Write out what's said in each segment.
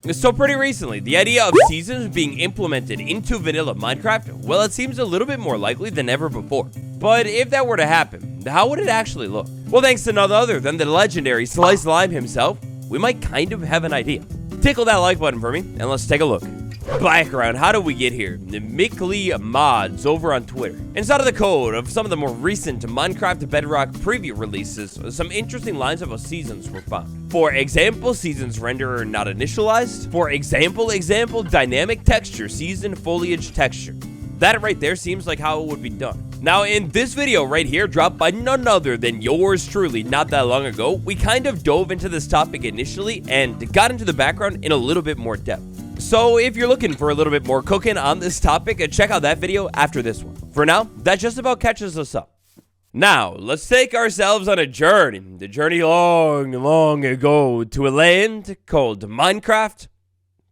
So pretty recently, the idea of seasons being implemented into vanilla Minecraft, well, it seems a little bit more likely than ever before. But if that were to happen, how would it actually look? Well, thanks to none other than the legendary Slice Lime himself, we might kind of have an idea. Tickle that like button for me, and let's take a look. Background, how did we get here? The Mickley Mods over on Twitter. Inside of the code of some of the more recent Minecraft Bedrock preview releases, some interesting lines about seasons were found. For example, seasons renderer not initialized. For example, dynamic texture, season foliage texture. That right there seems like how it would be done. Now, in this video right here, dropped by none other than yours truly not that long ago, we kind of dove into this topic initially and got into the background in a little bit more depth. So if you're looking for a little bit more cooking on this topic, check out that video after this one. For now, that just about catches us up. Now, let's take ourselves on a journey. The journey long, long ago to a land called Minecraft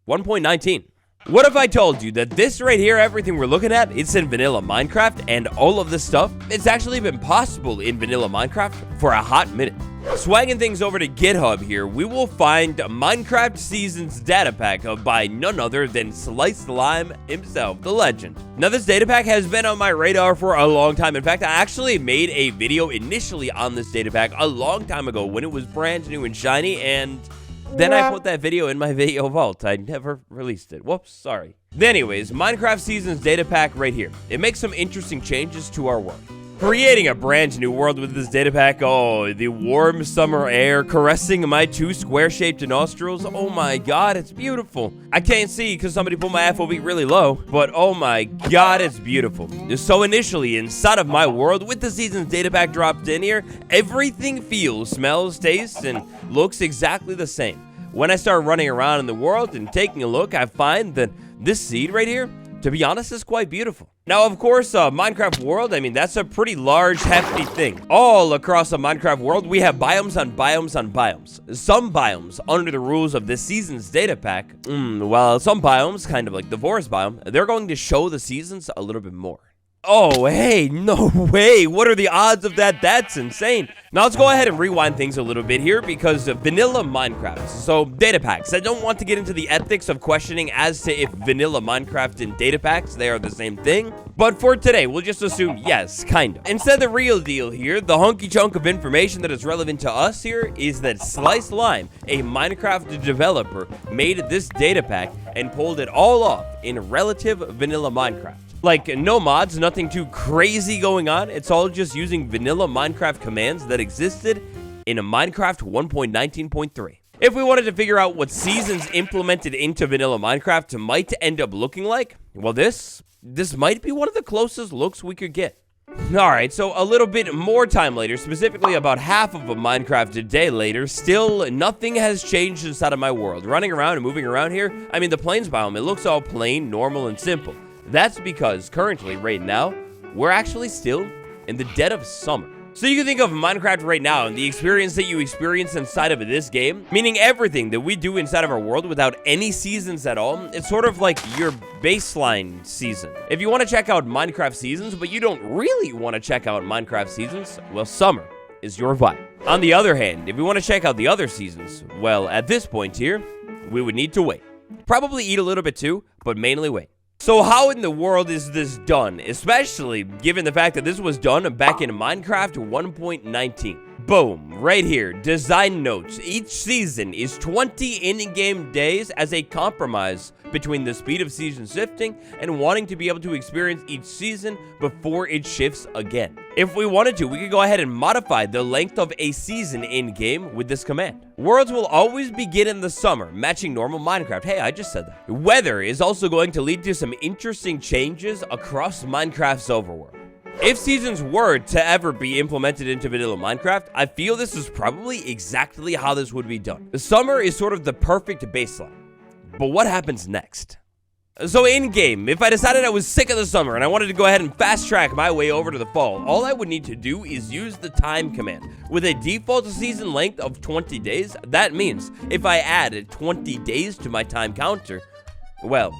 1.19. What if I told you that this right here, everything we're looking at, it's in vanilla Minecraft, and all of this stuff, it's actually been possible in vanilla Minecraft for a hot minute. Swagging things over to GitHub here, we will find Minecraft Seasons data pack by none other than Slice Lime himself, the legend. Now, this data pack has been on my radar for a long time. In fact, I actually made a video initially on this data pack a long time ago when it was brand new and shiny, and then I put that video in my video vault. I never released it. Whoops, sorry. Anyways, Minecraft Seasons data pack right here. It makes some interesting changes to our world. Creating a brand new world with this data pack. Oh, the warm summer air caressing my two square-shaped nostrils. Oh my god, it's beautiful. I can't see because somebody put my FOV really low, but oh my god, it's beautiful. So initially, inside of my world, with the Seasons data pack dropped in here, everything feels, smells, tastes, and looks exactly the same. When I start running around in the world and taking a look, I find that this seed right here, to be honest, is quite beautiful. Now, of course, Minecraft world, I mean, that's a pretty large, hefty thing. All across the Minecraft world, we have biomes on biomes on biomes. Some biomes, under the rules of this season's data pack, well, some biomes, kind of like the forest biome, they're going to show the seasons a little bit more. Oh, hey, no way. What are the odds of that? That's insane. Now, let's go ahead and rewind things a little bit here because of vanilla Minecraft. So, data packs. I don't want to get into the ethics of questioning as to if vanilla Minecraft and data packs, they are the same thing. But for today, we'll just assume yes, kind of. Instead, the real deal here, the hunky chunk of information that is relevant to us here is that Slice Lime, a Minecraft developer, made this data pack and pulled it all off in relative vanilla Minecraft. Like, no mods, nothing too crazy going on. It's all just using vanilla Minecraft commands that existed in a Minecraft 1.19.3. If we wanted to figure out what seasons implemented into vanilla Minecraft might end up looking like, well, this might be one of the closest looks we could get. Alright, so a little bit more time later, specifically about half of a Minecraft day later, still nothing has changed inside of my world. Running around and moving around here, I mean, the plains biome, it looks all plain, normal, and simple. That's because currently, right now, we're actually still in the dead of summer. So you can think of Minecraft right now and the experience that you experience inside of this game, meaning everything that we do inside of our world without any seasons at all. It's sort of like your baseline season. If you want to check out Minecraft seasons, but you don't really want to check out Minecraft seasons, well, summer is your vibe. On the other hand, if we want to check out the other seasons, well, at this point here, we would need to wait. Probably eat a little bit too, but mainly wait. So how in the world is this done, especially given the fact that this was done back in Minecraft 1.19? Boom, right here, design notes. Each season is 20 in-game days as a compromise between the speed of season shifting and wanting to be able to experience each season before it shifts again. If we wanted to, we could go ahead and modify the length of a season in-game with this command. Worlds will always begin in the summer, matching normal Minecraft. Hey, I just said that. Weather is also going to lead to some interesting changes across Minecraft's overworld. If seasons were to ever be implemented into vanilla Minecraft, I feel this is probably exactly how this would be done. The summer is sort of the perfect baseline. But what happens next? So in-game, if I decided I was sick of the summer and I wanted to go ahead and fast-track my way over to the fall, all I would need to do is use the time command. With a default season length of 20 days, that means if I add 20 days to my time counter, well,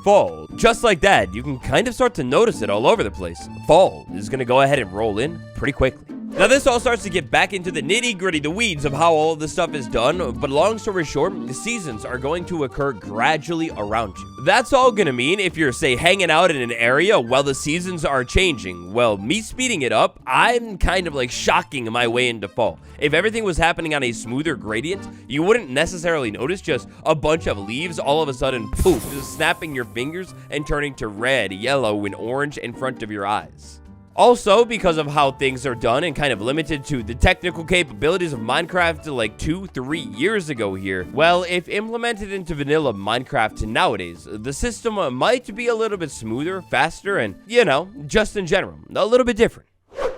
fall. Just like that, you can kind of start to notice it all over the place. Fall is going to go ahead and roll in pretty quickly. Now, this all starts to get back into the nitty-gritty, the weeds of how all of this stuff is done, but long story short, the seasons are going to occur gradually around you. That's all gonna mean if you're, say, hanging out in an area while the seasons are changing. Well, me speeding it up, I'm kind of like shocking my way into fall. If everything was happening on a smoother gradient, you wouldn't necessarily notice just a bunch of leaves all of a sudden, poof, just snapping your fingers and turning to red, yellow, and orange in front of your eyes. Also, because of how things are done and kind of limited to the technical capabilities of Minecraft like 2-3 years ago here, well, if implemented into vanilla Minecraft nowadays, the system might be a little bit smoother, faster, and, you know, just in general, a little bit different.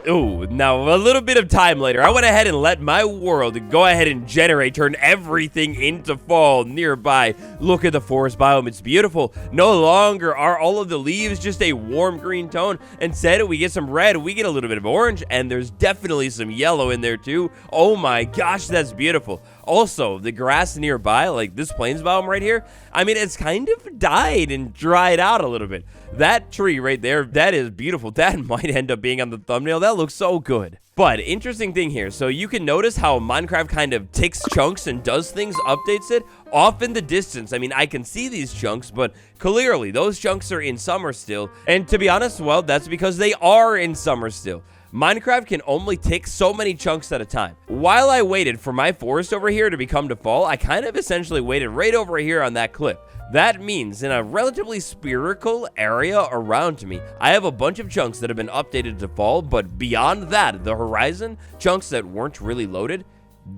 Ooh, now a little bit of time later, I went ahead and let my world go ahead and turn everything into fall nearby. Look at the forest biome, it's beautiful. No longer are all of the leaves just a warm green tone. Instead, we get some red, we get a little bit of orange, and there's definitely some yellow in there too. Oh my gosh, that's beautiful. Also, the grass nearby, like this plains biome right here, I mean, it's kind of died and dried out a little bit. That tree right there, that is beautiful. That might end up being on the thumbnail. That looks so good. But interesting thing here, so you can notice how Minecraft kind of takes chunks and does things, updates it off in the distance. I mean, I can see these chunks, but clearly those chunks are in summer still. And to be honest, well, that's because they are in summer still. Minecraft can only take so many chunks at a time. While I waited for my forest over here to become to fall, I kind of essentially waited right over here on that cliff. That means in a relatively spherical area around me, I have a bunch of chunks that have been updated to fall, but beyond that, the horizon, chunks that weren't really loaded,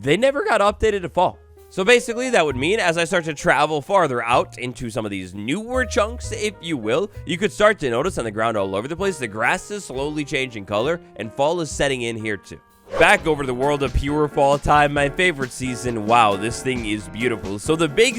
they never got updated to fall. So basically, that would mean as I start to travel farther out into some of these newer chunks, if you will, you could start to notice on the ground all over the place, the grass is slowly changing color, and fall is setting in here too. Back over to the world of pure fall time, my favorite season. Wow, this thing is beautiful. So the big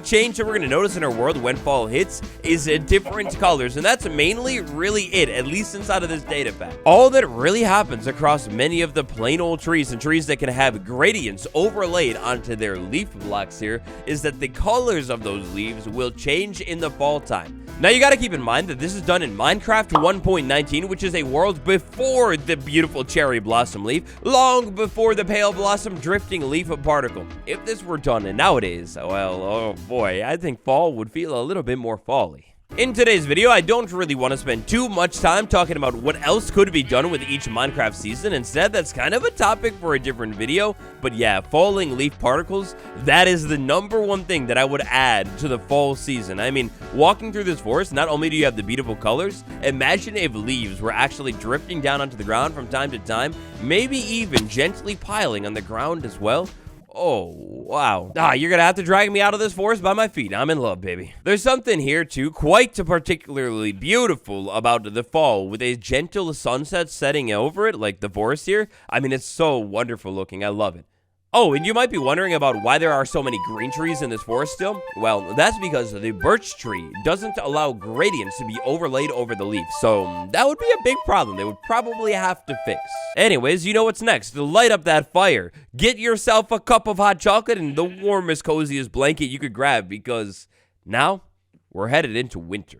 change that we're going to notice in our world when fall hits is different colors, and that's mainly really it, at least inside of this data pack. All that really happens across many of the plain old trees and trees that can have gradients overlaid onto their leaf blocks here is that the colors of those leaves will change in the fall time. Now, you got to keep in mind that this is done in Minecraft 1.19, which is a world before the beautiful cherry blossom leaf, long before the pale blossom drifting leaf particle. If this were done nowadays, well, oh boy, I think fall would feel a little bit more fall-y. In today's video, I don't really want to spend too much time talking about what else could be done with each Minecraft season. Instead, that's kind of a topic for a different video. But yeah, falling leaf particles, that is the #1 thing that I would add to the fall season. I mean, walking through this forest, not only do you have the beautiful colors, imagine if leaves were actually drifting down onto the ground from time to time, maybe even gently piling on the ground as well. Oh, wow. You're gonna have to drag me out of this forest by my feet. I'm in love, baby. There's something here, too, quite particularly beautiful about the fall, with a gentle sunset setting over it, like the forest here. I mean, it's so wonderful looking. I love it. Oh, and you might be wondering about why there are so many green trees in this forest still. Well, that's because the birch tree doesn't allow gradients to be overlaid over the leaf. So that would be a big problem they would probably have to fix. Anyways, you know what's next. Light up that fire. Get yourself a cup of hot chocolate and the warmest, coziest blanket you could grab, because now we're headed into winter.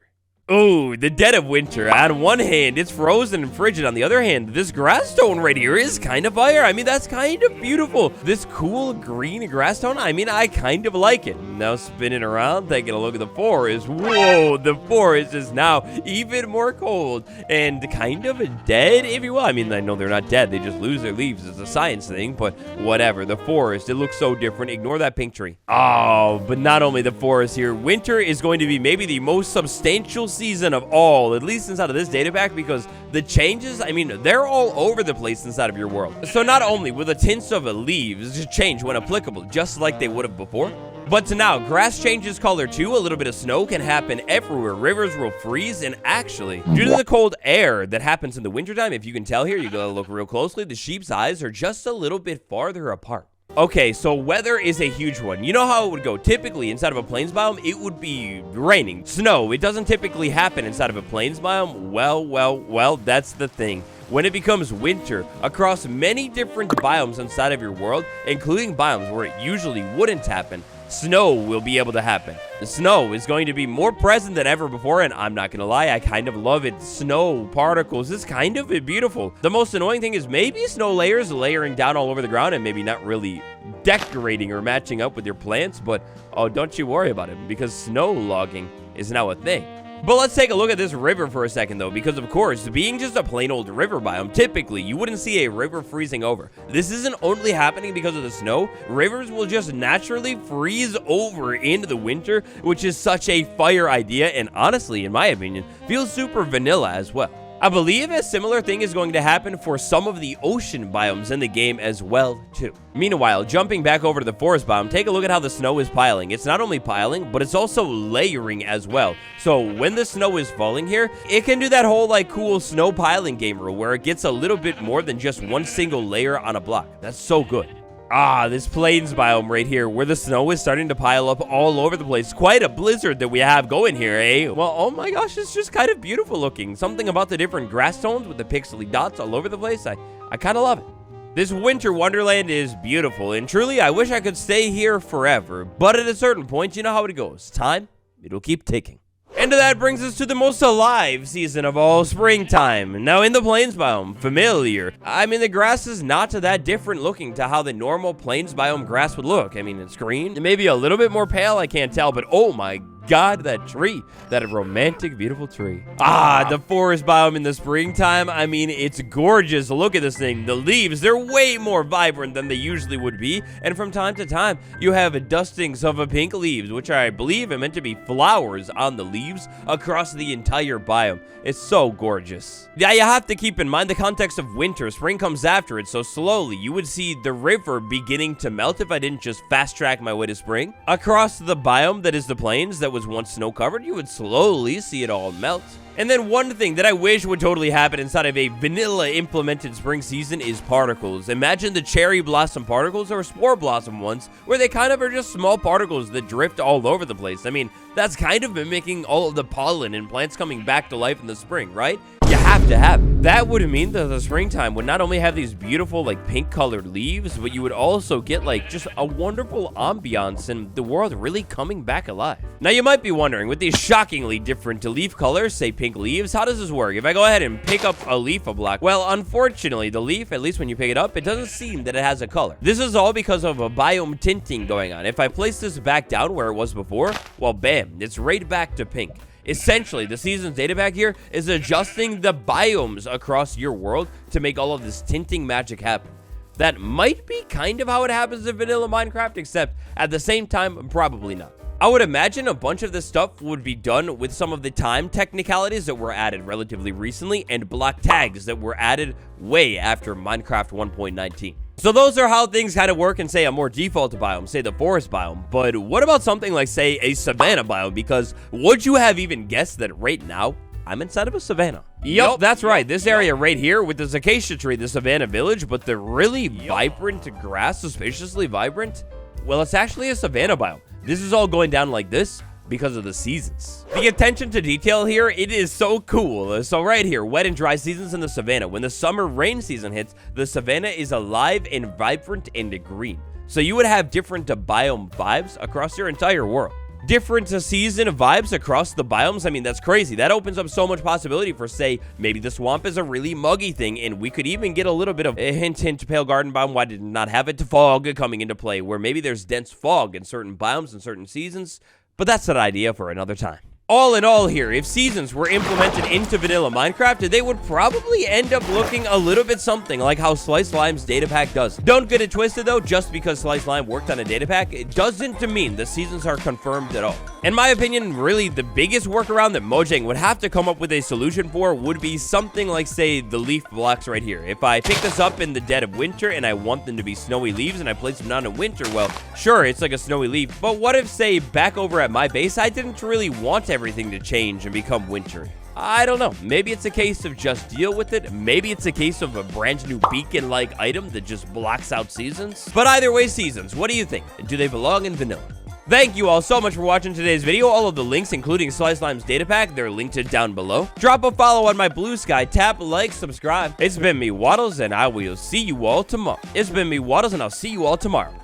Oh, the dead of winter. On one hand, it's frozen and frigid. On the other hand, this grass tone right here is kind of fire. I mean, that's kind of beautiful. This cool green grass tone, I mean, I kind of like it. Now spinning around, taking a look at the forest. Whoa, the forest is now even more cold and kind of dead, if you will. I mean, I know they're not dead. They just lose their leaves. It's a science thing, but whatever. The forest, it looks so different. Ignore that pink tree. Oh, but not only the forest here. Winter is going to be maybe the most substantial season of all, at least inside of this data pack, because the changes, I mean, they're all over the place inside of your world. So not only will the tints of the leaves change when applicable, just like they would have before, but to now, grass changes color too. A little bit of snow can happen everywhere. Rivers will freeze, and actually, due to the cold air that happens in the wintertime, if you can tell here, you gotta look real closely, the sheep's eyes are just a little bit farther apart. Okay, so weather is a huge one. You know how it would go. Typically, inside of a plains biome, it would be raining. Snow, it doesn't typically happen inside of a plains biome. Well, that's the thing. When it becomes winter, across many different biomes inside of your world, including biomes where it usually wouldn't happen, snow will be able to happen. The snow is going to be more present than ever before, and I'm not gonna lie, I kind of love it. Snow particles is kind of beautiful. The most annoying thing is maybe snow layers layering down all over the ground and maybe not really decorating or matching up with your plants, but oh, don't you worry about it, because snow logging is now a thing. But let's take a look at this river for a second, though, because of course, being just a plain old river biome, typically, you wouldn't see a river freezing over. This isn't only happening because of the snow. Rivers will just naturally freeze over into the winter, which is such a fire idea, and honestly, in my opinion, feels super vanilla as well. I believe a similar thing is going to happen for some of the ocean biomes in the game as well, too. Meanwhile, jumping back over to the forest biome, take a look at how the snow is piling. It's not only piling, but it's also layering as well. So when the snow is falling here, it can do that whole like cool snow piling game rule where it gets a little bit more than just one single layer on a block. That's so good. Ah, this plains biome right here, where the snow is starting to pile up all over the place. Quite a blizzard that we have going here, eh? Well, oh my gosh, it's just kind of beautiful looking. Something about the different grass tones with the pixely dots all over the place. I kind of love it. This winter wonderland is beautiful, and truly, I wish I could stay here forever. But at a certain point, you know how it goes. Time, it'll keep ticking. And that brings us to the most alive season of all, springtime. Now in the plains biome, familiar. I mean, the grass is not that different looking to how the normal plains biome grass would look. I mean, it's green, maybe a little bit more pale, I can't tell, but oh my God, that tree, that romantic, beautiful tree. Ah, the forest biome in the springtime. I mean, it's gorgeous. Look at this thing. The leaves, they're way more vibrant than they usually would be. And from time to time, you have dustings of pink leaves, which I believe are meant to be flowers on the leaves across the entire biome. It's so gorgeous. Yeah, you have to keep in mind the context of winter. Spring comes after it, so slowly you would see the river beginning to melt if I didn't just fast track my way to spring. Across the biome that is the plains that was once snow covered, you would slowly see it all melt. And then one thing that I wish would totally happen inside of a vanilla implemented spring season is particles. Imagine the cherry blossom particles or spore blossom ones, where they kind of are just small particles that drift all over the place. I mean, that's kind of mimicking all of the pollen and plants coming back to life in the spring, right? You have to have it. That would mean that the springtime would not only have these beautiful like pink colored leaves, but you would also get like just a wonderful ambiance and the world really coming back alive. Now you might be wondering, with these shockingly different leaf colors, say pink leaves, how does this work? If I go ahead and pick up a leaf a block, well, unfortunately, the leaf, at least when you pick it up, it doesn't seem that it has a color. This is all because of a biome tinting going on. If I place this back down where it was before, well, bam, it's right back to pink. Essentially, the season's data pack here is adjusting the biomes across your world to make all of this tinting magic happen. That might be kind of how it happens in vanilla Minecraft, except at the same time, probably not. I would imagine a bunch of this stuff would be done with some of the time technicalities that were added relatively recently and block tags that were added way after Minecraft 1.19. So those are how things kind of work in, say, a more default biome, say the forest biome. But what about something like, say, a savanna biome? Because would you have even guessed that right now, I'm inside of a savanna? Yup, that's right. This area right here with this acacia tree, the savanna village, but the really vibrant grass, suspiciously vibrant, well, it's actually a savanna biome. This is all going down like this because of the seasons. The attention to detail here, it is so cool. So right here, wet and dry seasons in the savanna. When the summer rain season hits, the savanna is alive and vibrant and green. So you would have different biome vibes across your entire world. Different season vibes across the biomes. I mean, that's crazy. That opens up so much possibility for, say, maybe the swamp is a really muggy thing, and we could even get a little bit of a hint pale garden biome. Why did it not have it to fog coming into play, where maybe there's dense fog in certain biomes and certain seasons? But that's an idea for another time. All in all here, if seasons were implemented into vanilla Minecraft, they would probably end up looking a little bit something like how Slice Lime's data pack does. Don't get it twisted though, just because Slice Lime worked on a data pack, it doesn't mean the seasons are confirmed at all. In my opinion, really the biggest workaround that Mojang would have to come up with a solution for would be something like, say, the leaf blocks right here. If I pick this up in the dead of winter and I want them to be snowy leaves and I place them down in winter, well, sure, it's like a snowy leaf, but what if, say, back over at my base, I didn't really want everything to change and become winter? I don't know. Maybe it's a case of just deal with it. Maybe it's a case of a brand new beacon-like item that just blocks out seasons. But either way, seasons, what do you think? Do they belong in vanilla? Thank you all so much for watching today's video. All of the links, including Slice Lime's data pack, they're linked down below. Drop a follow on my Blue Sky, tap like, subscribe. It's been me, Waddles, and I will see you all tomorrow.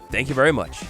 Thank you very much.